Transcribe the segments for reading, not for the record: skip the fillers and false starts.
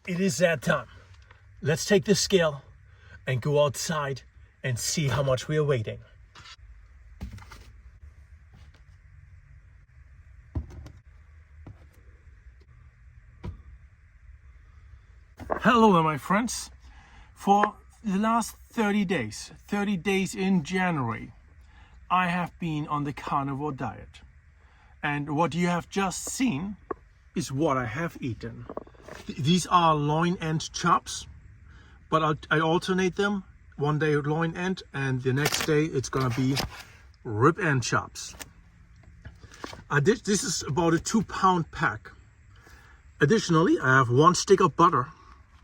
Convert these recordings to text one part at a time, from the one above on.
It is that time. Let's take the scale and go outside and see how much we are weighing. Hello there, my friends. For the last 30 days in January, I have been on the carnivore diet. And what you have just seen is what I have eaten. These are loin end chops, but I alternate them. One day loin end and the next day it's gonna be rib end chops. This is about a 2-pound pack. Additionally, I have 1 stick of butter,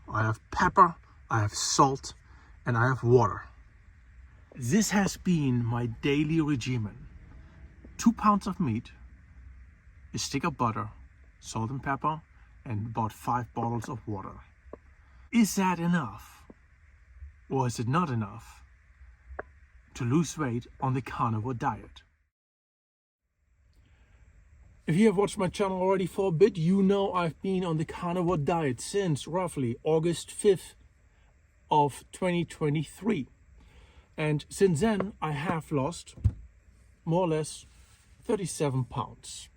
I have pepper, I have salt, and I have water. This has been my daily regimen. 2 pounds of meat, a stick of butter, salt and pepper, and about 5 bottles of water. Is that enough? Or is it not enough to lose weight on the carnivore diet? If you have watched my channel already for a bit, you know I've been on the carnivore diet since roughly August 5th of 2023. And since then, I have lost more or less 37 pounds.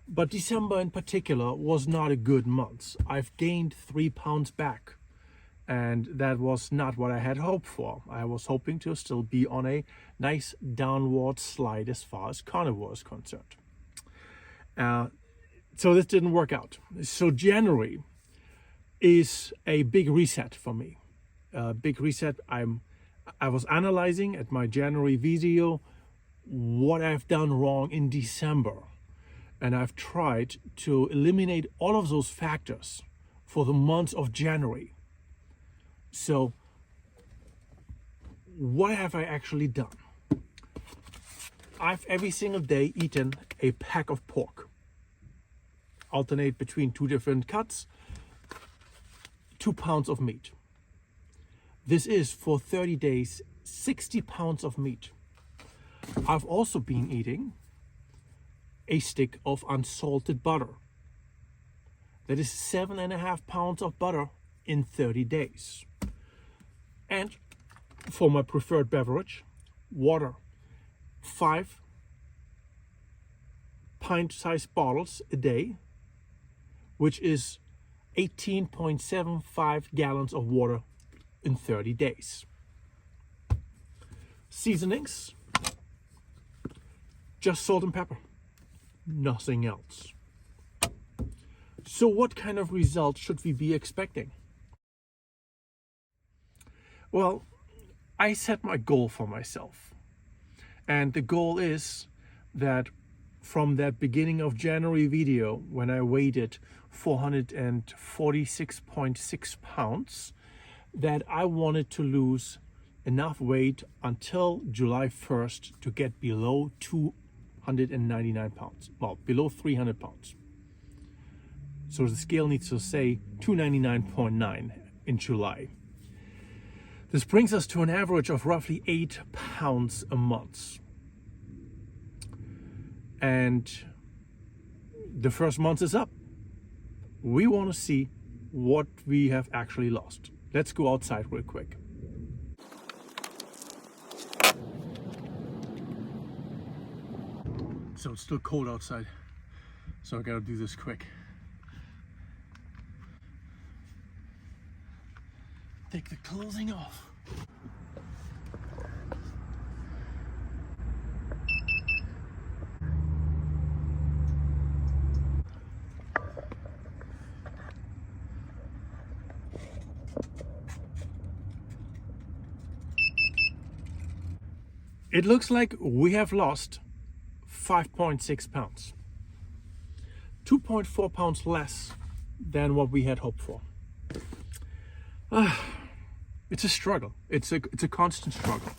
But December in particular was not a good month. I've gained 3 pounds back. And that was not what I had hoped for. I was hoping to still be on a nice downward slide as far as carnivore is concerned. So this didn't work out. So January is a big reset for me. Big reset. I was analyzing at my January video what I've done wrong in December. And I've tried to eliminate all of those factors for the month of January. So what have I actually done? I've every single day eaten a pack of pork. Alternate between 2 different cuts, 2 pounds of meat. This is for 30 days, 60 pounds of meat. I've also been eating a stick of unsalted butter. That is 7.5 pounds of butter in 30 days. And for my preferred beverage, water. 5 pint-sized bottles a day, which is 18.75 gallons of water in 30 days. Seasonings, just salt and pepper, nothing else. So what kind of results should we be expecting? Well, I set my goal for myself. And the goal is that from that beginning of January video, when I weighed 446.6 pounds, that I wanted to lose enough weight until July 1st to get below 299 pounds. Well, below 300 pounds. So the scale needs to say 299.9 in July. This brings us to an average of roughly 8 pounds a month. And the first month is up. We want to see what we have actually lost. Let's go outside real quick. So it's still cold outside, so I gotta do this quick. Take the clothing off. It looks like we have lost 5.6 pounds. 2.4 pounds less than what we had hoped for. It's a struggle. It's a constant struggle.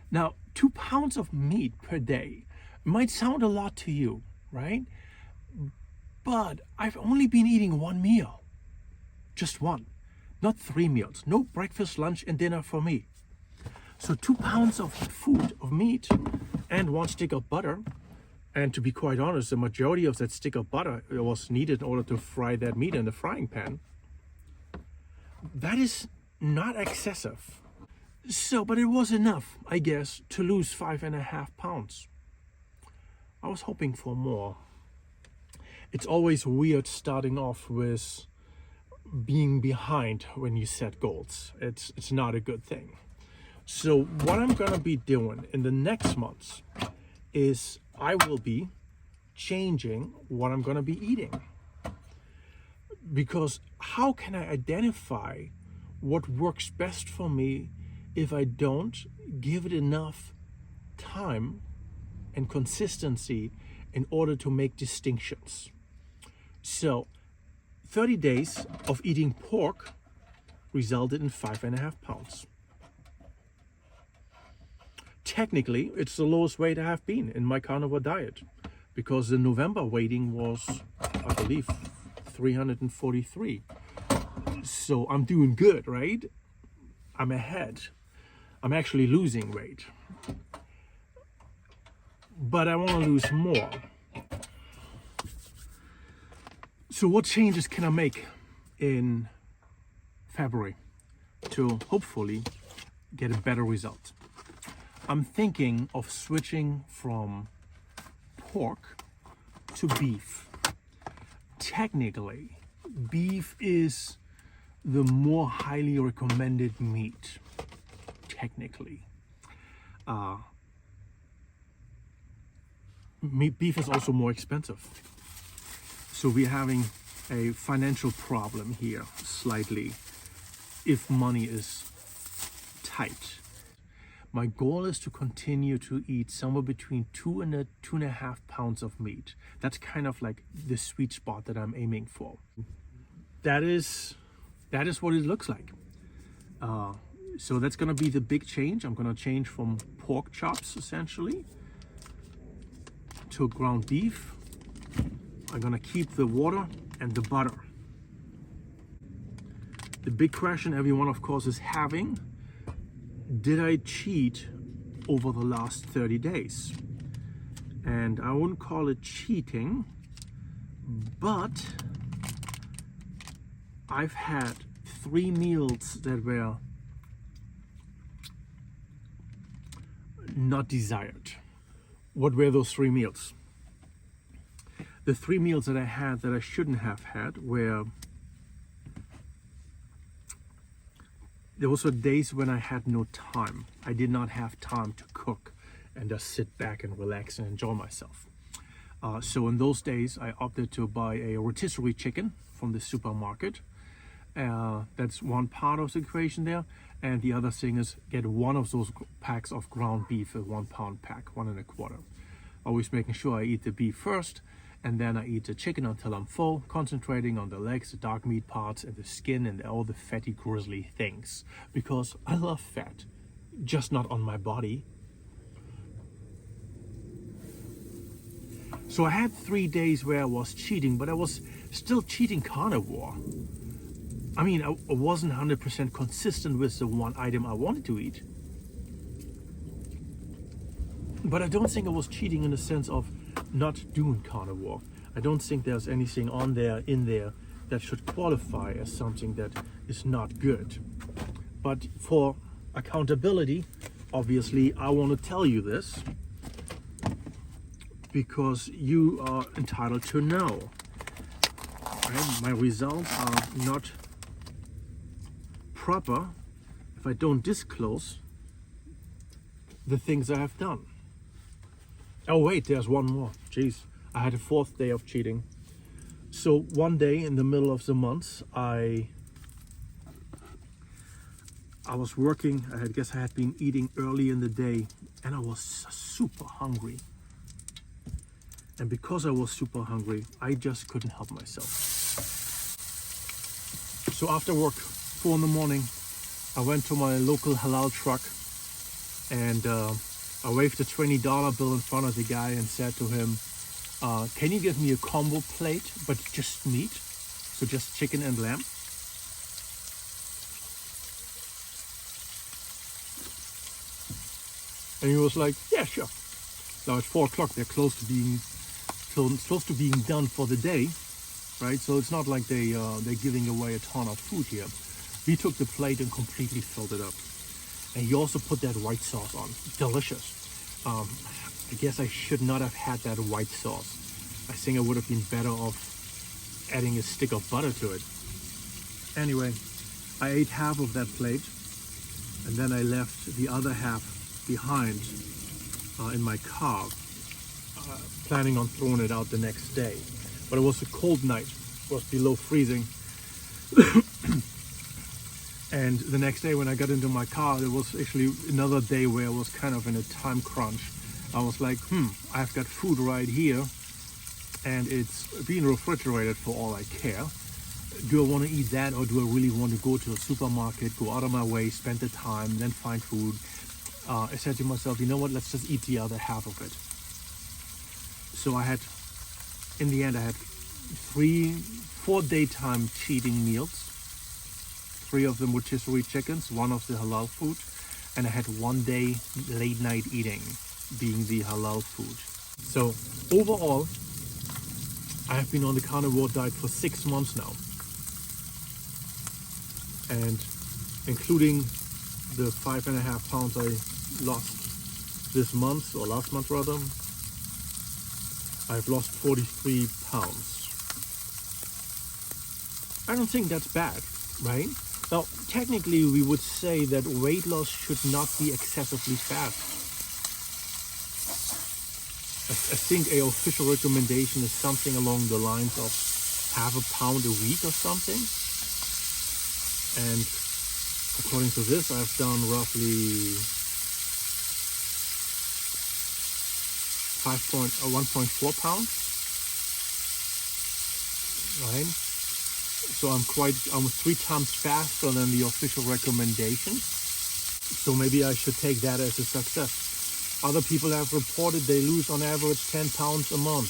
Now, 2 pounds of meat per day might sound a lot to you, right? But I've only been eating 1 meal. Just one. Not 3 meals. No breakfast, lunch, and dinner for me. So 2 pounds of food, of meat, and 1 stick of butter. And to be quite honest, the majority of that stick of butter was needed in order to fry that meat in the frying pan. that is not excessive. So, but it was enough, I guess, to lose 5.5 pounds. I was hoping for more. It's always weird starting off with being behind when you set goals. It's not a good thing. So what I'm gonna be doing in the next months is I will be changing what I'm gonna be eating. Because how can I identify what works best for me if I don't give it enough time and consistency in order to make distinctions? So 30 days of eating pork resulted in 5.5 pounds. Technically, it's the lowest weight I have been in my carnivore diet, because the November weighting was, I believe, 343. So I'm doing good, right? I'm ahead. I'm actually losing weight. But I want to lose more. So what changes can I make in February to hopefully get a better result? I'm thinking of switching from pork to beef. Technically, beef is the more highly recommended meat. Technically. Beef is also more expensive. So we're having a financial problem here, slightly, if money is tight. My goal is to continue to eat somewhere between 2 and 2.5 pounds of meat. That's kind of like the sweet spot that I'm aiming for. That is what it looks like. So that's gonna be the big change. I'm gonna change from pork chops, essentially, to ground beef. I'm gonna keep the water and the butter. The big question everyone, of course, is having: did I cheat over the last 30 days? And I wouldn't call it cheating, but I've had 3 meals that were not desired. What were those 3 meals? The 3 meals that I had that I shouldn't have had were, there were also days when I had no time. I did not have time to cook and just sit back and relax and enjoy myself. So in those days, I opted to buy a rotisserie chicken from the supermarket. That's one part of the equation there. And the other thing is get one of those packs of ground beef, a 1 pound pack, 1 1/4. Always making sure I eat the beef first, and then I eat the chicken until I'm full, concentrating on the legs, the dark meat parts, and the skin, and all the fatty, grisly things. Because I love fat, just not on my body. So I had 3 days where I was cheating, but I was still cheating carnivore. I mean, I wasn't 100% consistent with the one item I wanted to eat. But I don't think I was cheating in the sense of not doing carnivore. I don't think there's anything in there that should qualify as something that is not good. But for accountability, obviously, I want to tell you this because you are entitled to know. Right? My results are not proper if I don't disclose the things I have done. Oh wait, there's one more. Jeez, I had a 4th day of cheating. So one day in the middle of the month, I was working. I guess I had been eating early in the day, and I was super hungry. And because I was super hungry, I just couldn't help myself. So after work, 4 in the morning, I went to my local halal truck, and I waved a $20 bill in front of the guy and said to him, can you give me a combo plate, but just meat? So just chicken and lamb? And he was like, yeah, sure. Now it's 4 o'clock, they're close to being done for the day, right? So it's not like they're giving away a ton of food here. He took the plate and completely filled it up. And he also put that white sauce on. Delicious. I guess I should not have had that white sauce. I think I would have been better off adding a stick of butter to it. Anyway, I ate half of that plate and then I left the other half behind in my car, planning on throwing it out the next day. But it was a cold night, it was below freezing. And the next day when I got into my car, there was actually another day where I was kind of in a time crunch. I was like, I've got food right here and it's being refrigerated for all I care. Do I want to eat that, or do I really want to go to a supermarket, go out of my way, spend the time, then find food? I said to myself, you know what, let's just eat the other half of it. So in the end, I had 4 daytime cheating meals. 3 of them were rotisserie chickens, 1 of the halal food, and I had 1 day late night eating, being the halal food. So overall, I have been on the carnivore diet for 6 months now. And including the 5.5 pounds I lost this month, or last month rather, I've lost 43 pounds. I don't think that's bad, right? Now, technically we would say that weight loss should not be excessively fast. I think an official recommendation is something along the lines of half a pound a week or something. And according to this, I've done roughly 1.4 pounds, right? So I'm 3 times faster than the official recommendation. So maybe I should take that as a success. Other people have reported they lose on average 10 pounds a month.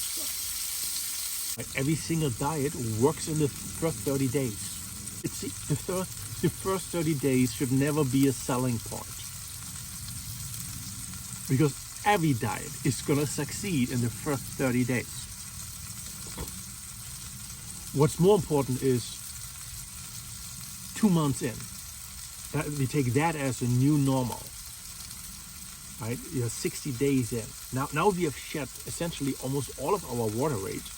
Every single diet works in the first 30 days. The first 30 days should never be a selling point, because every diet is going to succeed in the first 30 days. What's more important is 2 months in, that we take that as a new normal, right? You're 60 days in. Now we have shed essentially almost all of our water weight,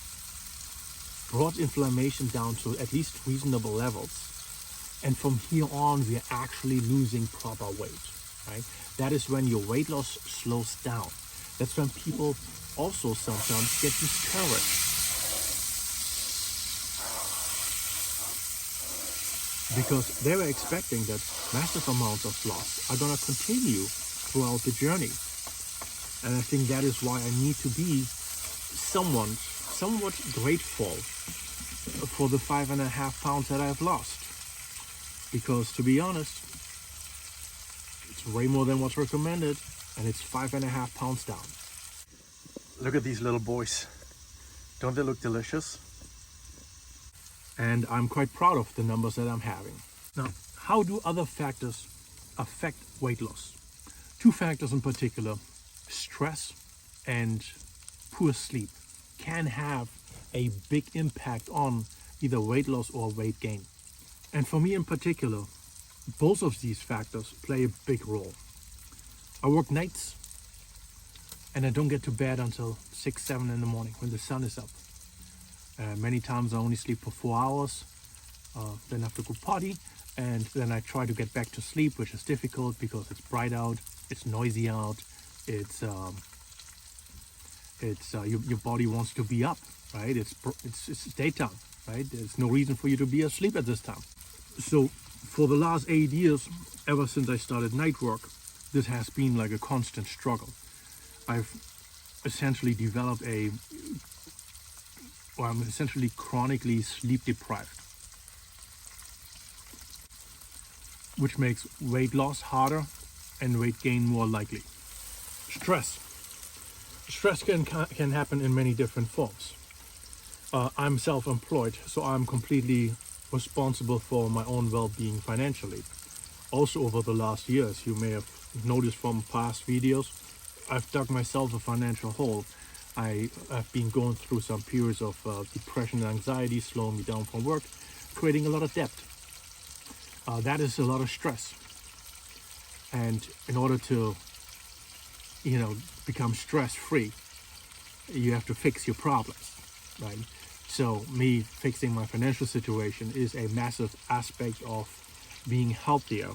brought inflammation down to at least reasonable levels. And from here on, we are actually losing proper weight, right? That is when your weight loss slows down. That's when people also sometimes get discouraged, because they were expecting that massive amounts of loss are going to continue throughout the journey. And I think that is why I need to be somewhat grateful for the 5.5 pounds that I've lost. Because to be honest, it's way more than what's recommended, and it's 5.5 pounds down. Look at these little boys. Don't they look delicious? And I'm quite proud of the numbers that I'm having. Now, how do other factors affect weight loss? 2 factors in particular, stress and poor sleep, can have a big impact on either weight loss or weight gain. And for me in particular, both of these factors play a big role. I work nights and I don't get to bed until 6, 7 in the morning when the sun is up. Many times I only sleep for 4 hours, then I have to go potty, and then I try to get back to sleep, which is difficult because it's bright out, it's noisy out, your body wants to be up, right? It's daytime, right? There's no reason for you to be asleep at this time. So for the last 8 years, ever since I started night work, this has been like a constant struggle. I've essentially developed I'm essentially chronically sleep deprived, which makes weight loss harder and weight gain more likely. Stress can happen in many different forms. I'm self-employed, so I'm completely responsible for my own well-being financially. Also, over the last years, you may have noticed from past videos, I've dug myself a financial hole. I've been going through some periods of depression and anxiety, slowing me down from work, creating a lot of debt. that is a lot of stress. And in order to, become stress-free, you have to fix your problems, right? So me fixing my financial situation is a massive aspect of being healthier.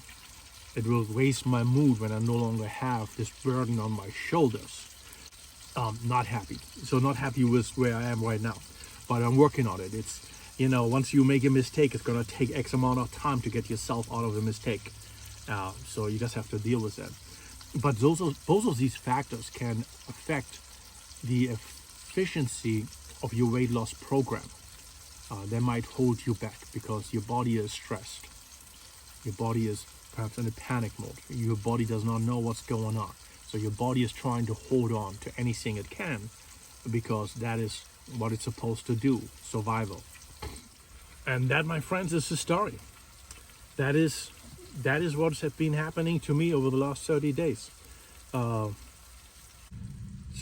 It will raise my mood when I no longer have this burden on my shoulders. Not happy. So not happy with where I am right now, but I'm working on it. It's, once you make a mistake, it's going to take X amount of time to get yourself out of the mistake. So you just have to deal with that. But both of these factors can affect the efficiency of your weight loss program. They might hold you back because your body is stressed. Your body is perhaps in a panic mode. Your body does not know what's going on. So your body is trying to hold on to anything it can because that is what it's supposed to do, survival. And that, my friends, is the story. That is what's been happening to me over the last 30 days. So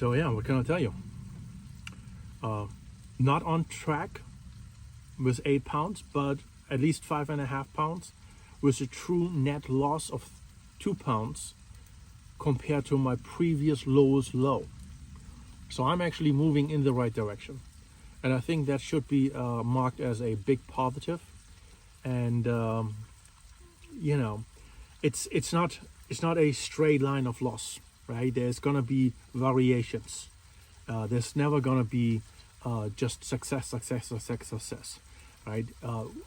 yeah, what can I tell you? Not on track with 8 pounds, but at least 5.5 pounds, with a true net loss of 2 pounds compared to my previous lowest low. So I'm actually moving in the right direction. And I think that should be marked as a big positive. And it's not a straight line of loss, right? There's gonna be variations. There's never gonna be just success, right?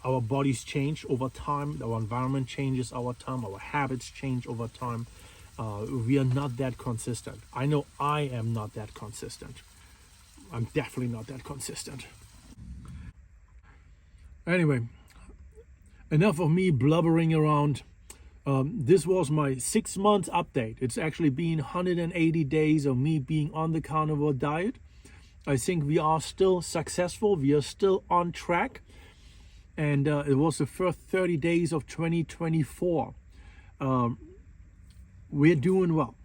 Our bodies change over time. Our environment changes over time. Our habits change over time. We are not that consistent. I know I am not that consistent. I'm definitely not that consistent. Anyway, enough of me blubbering around. This was my 6 months update. It's actually been 180 days of me being on the carnivore diet. I think we are still successful. We are still on track. And it was the first 30 days of 2024. We're doing well.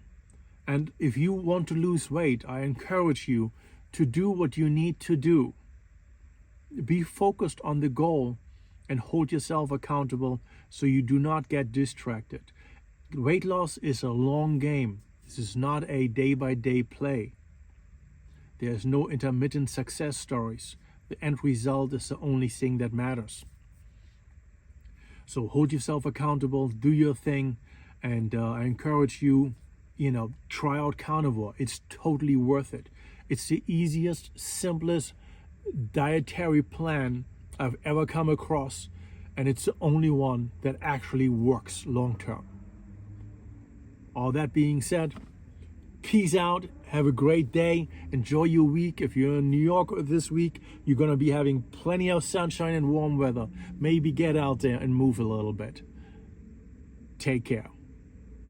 And if you want to lose weight, I encourage you to do what you need to do. Be focused on the goal and hold yourself accountable so you do not get distracted. Weight loss is a long game. This is not a day-by-day play. There's no intermittent success stories. The end result is the only thing that matters. So hold yourself accountable, do your thing, and I encourage you, try out carnivore. It's totally worth it. It's the easiest, simplest dietary plan I've ever come across, and it's the only one that actually works long term. All that being said, peace out, have a great day, enjoy your week. If you're in New York this week, you're gonna be having plenty of sunshine and warm weather. Maybe get out there and move a little bit. Take care.